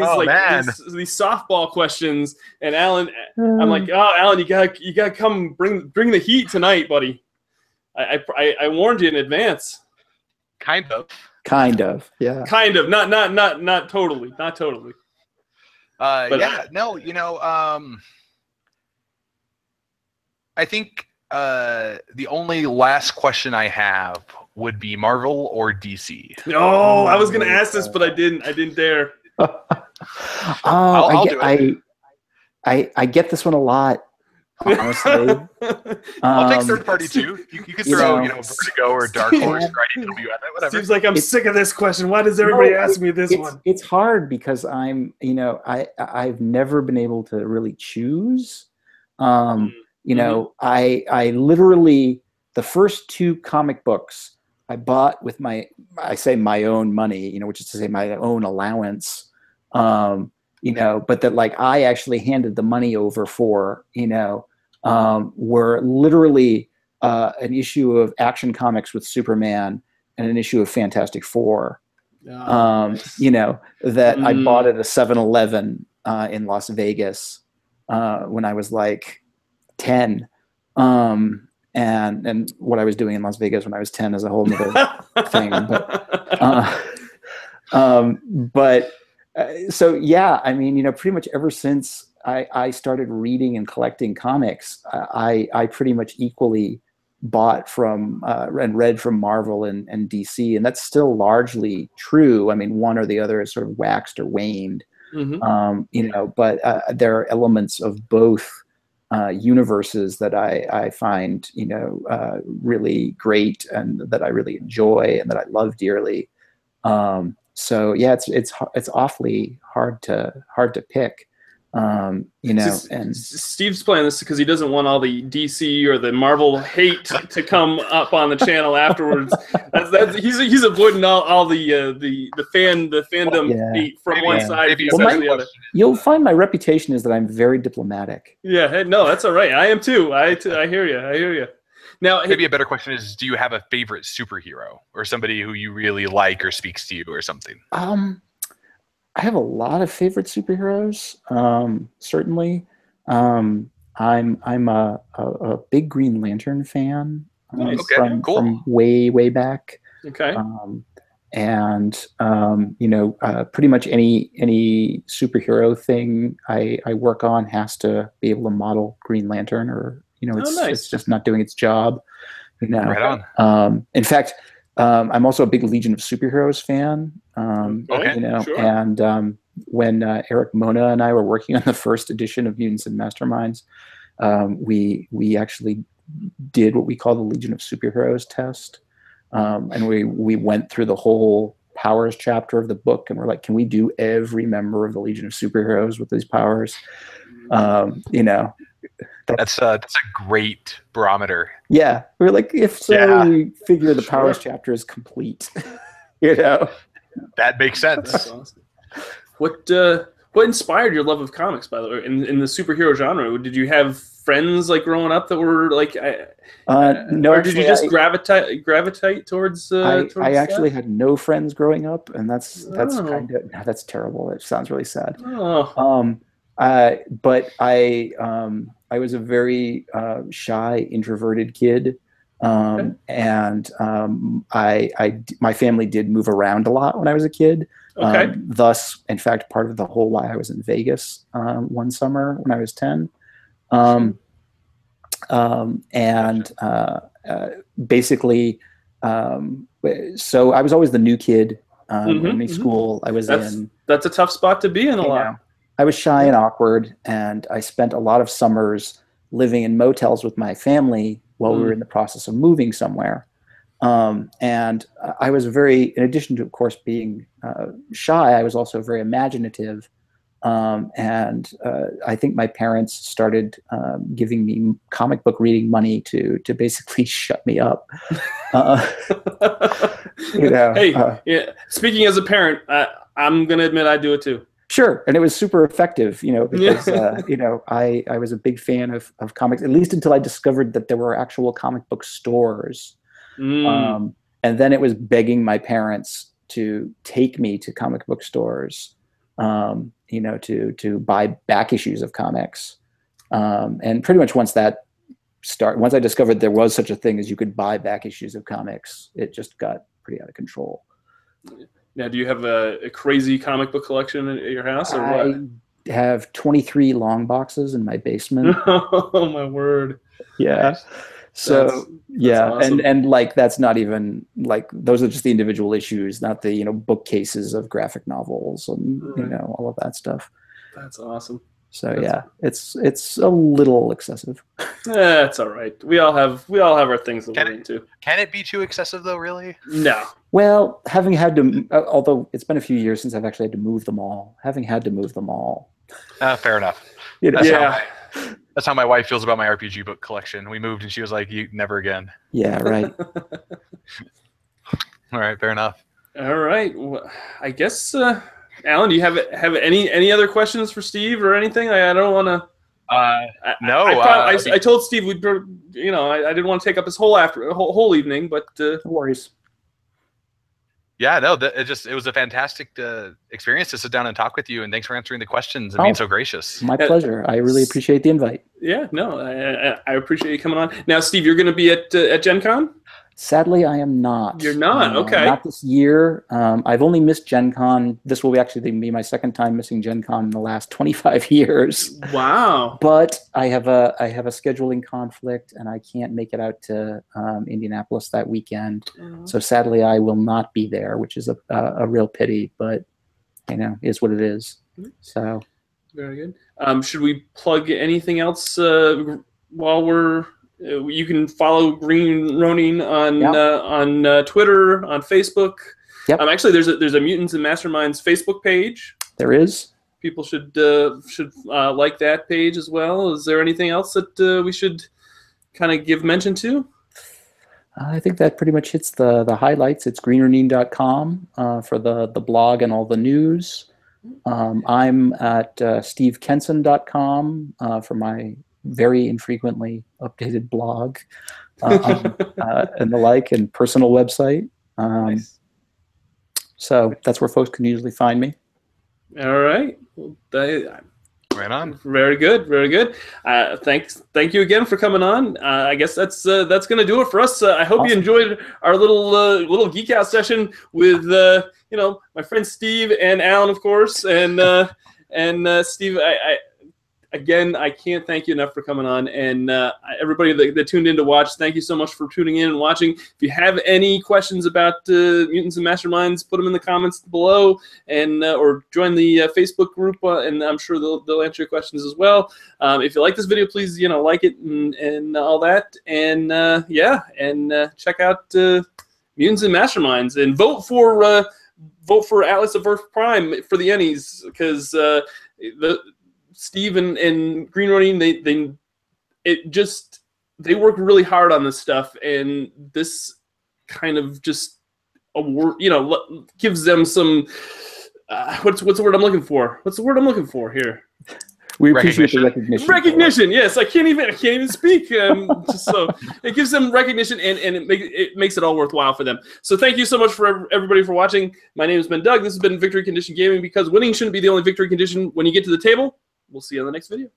these softball questions, and Alan, I'm like, oh, Alan, you gotta come bring the heat tonight, buddy. I warned you in advance. Kind of, yeah. Kind of, not totally. But, yeah, no, I think the only last question I have would be Marvel or DC. Oh, I was gonna ask this, but I didn't dare. I'll do it. I get this one a lot. Honestly, I'll take third party too. You can throw, Vertigo or Dark Horse or IDW at it, whatever. Seems like I'm sick of this question. Why does everybody ask me this one? It's hard because I've never been able to really choose. I literally, the first 2 comic books I bought with my own money, which is to say my own allowance. But that I actually handed the money over for, were literally an issue of Action Comics with Superman and an issue of Fantastic Four, that I bought at a 7-Eleven in Las Vegas when I was 10. And what I was doing in Las Vegas when I was 10 is a whole other thing. But so yeah, pretty much ever since I started reading and collecting comics, I pretty much equally bought from and read from Marvel and DC, and that's still largely true. One or the other is sort of waxed or waned, but there are elements of both universes that I find really great and that I really enjoy and that I love dearly. So yeah, it's awfully hard to pick, and Steve's playing this because he doesn't want all the DC or the Marvel hate to come up on the channel afterwards. He's avoiding all the fandom hate from one side to the other. You'll find my reputation is that I'm very diplomatic. Yeah, no, that's all right. I am too. I hear you. Now, maybe a better question is, do you have a favorite superhero or somebody who you really like or speaks to you or something? I have a lot of favorite superheroes. Certainly, I'm a big Green Lantern fan. Nice. From way back. Okay. Pretty much any superhero thing I work on has to be able to model Green Lantern, or it's just not doing its job. Right on. In fact, I'm also a big Legion of Superheroes fan. Sure. And when Eric Mona and I were working on the first edition of Mutants and Masterminds, we actually did what we call the Legion of Superheroes test, and we went through the whole powers chapter of the book, and we're like, can we do every member of the Legion of Superheroes with these powers? That's a great barometer. Yeah, we're like, if so, we figure the powers chapter is complete. That makes sense. That's awesome. What inspired your love of comics, by the way, in the superhero genre? Did you have friends growing up that were no, or did you just gravitate towards? I actually had no friends growing up, and that's that's terrible. It sounds really sad. But I was a very shy, introverted kid, and my family did move around a lot when I was a kid. Thus, in fact, part of the whole why I was in Vegas one summer when I was 10. Basically, so I was always the new kid in any school I was in. That's a tough spot to be in a lot. I was shy and awkward, and I spent a lot of summers living in motels with my family while we were in the process of moving somewhere. And I was in addition to, of course, being shy, I was also very imaginative. And I think my parents started giving me comic book reading money to basically shut me up. Hey, yeah. Speaking as a parent, I'm gonna admit I do it too. Sure, and it was super effective, because I was a big fan of comics, at least until I discovered that there were actual comic book stores, and then it was begging my parents to take me to comic book stores, to buy back issues of comics, and pretty much once I discovered there was such a thing as you could buy back issues of comics, it just got pretty out of control. Now, do you have a crazy comic book collection at your house, or what? I have 23 long boxes in my basement. Oh my word! Yeah. So that's awesome. and like that's not even like those are just the individual issues, not the bookcases of graphic novels and all of that stuff. That's awesome. So it's a little excessive. It's all right. We all have our things that we're into. Can it be too excessive though? Really? No. Well, having had to, although it's been a few years since I've actually had to move them all. Fair enough. That's how my wife feels about my RPG book collection. We moved and she was like, "You never again." Yeah, right. All right, fair enough. All right. Well, I guess, Alan, do you have any other questions for Steve or anything? I don't want to. No. I told Steve I didn't want to take up his whole evening, but no worries. Yeah, no, it was a fantastic experience to sit down and talk with you, and thanks for answering the questions and being so gracious. My pleasure. I really appreciate the invite. Yeah, no, I appreciate you coming on. Now, Steve, you're going to be at GenCon? Sadly, I am not. You're not? Okay. Not this year. I've only missed GenCon. This will actually be my second time missing GenCon in the last 25 years. Wow. But I have a scheduling conflict, and I can't make it out to Indianapolis that weekend. Mm-hmm. So sadly, I will not be there, which is a real pity, but is what it is. So. Very good. Should we plug anything else while we're... You can follow Green Ronin on Twitter, on Facebook. Yep. Actually, there's a Mutants and Masterminds Facebook page. There is. People should like that page as well. Is there anything else that we should kind of give mention to? I think that pretty much hits the highlights. It's greenronin.com for the blog and all the news. I'm at stevekenson.com for my very infrequently updated blog and the like, and personal website. Nice. So that's where folks can usually find me. All right. Right on. Very good. Very good. Thank you again for coming on. I guess that's going to do it for us. I hope you enjoyed our little Geek Out session with my friend Steve and Alan, of course, and Steve. Again, I can't thank you enough for coming on, and everybody that tuned in to watch, thank you so much for tuning in and watching. If you have any questions about Mutants and Masterminds, put them in the comments below, and or join the Facebook group, and I'm sure they'll answer your questions as well. If you like this video, please like it and all that, and check out Mutants and Masterminds, and vote for Atlas of Earth Prime for the Ennies, because Steve and Green Ronin, they work really hard on this stuff, and this kind of just award, gives them some what's the word I'm looking for? What's the word I'm looking for here? We appreciate the recognition. Recognition, yes. I can't even speak. So it gives them recognition, and it makes it all worthwhile for them. So thank you so much for everybody for watching. My name has been Doug. This has been Victory Condition Gaming, because winning shouldn't be the only victory condition when you get to the table. We'll see you on the next video.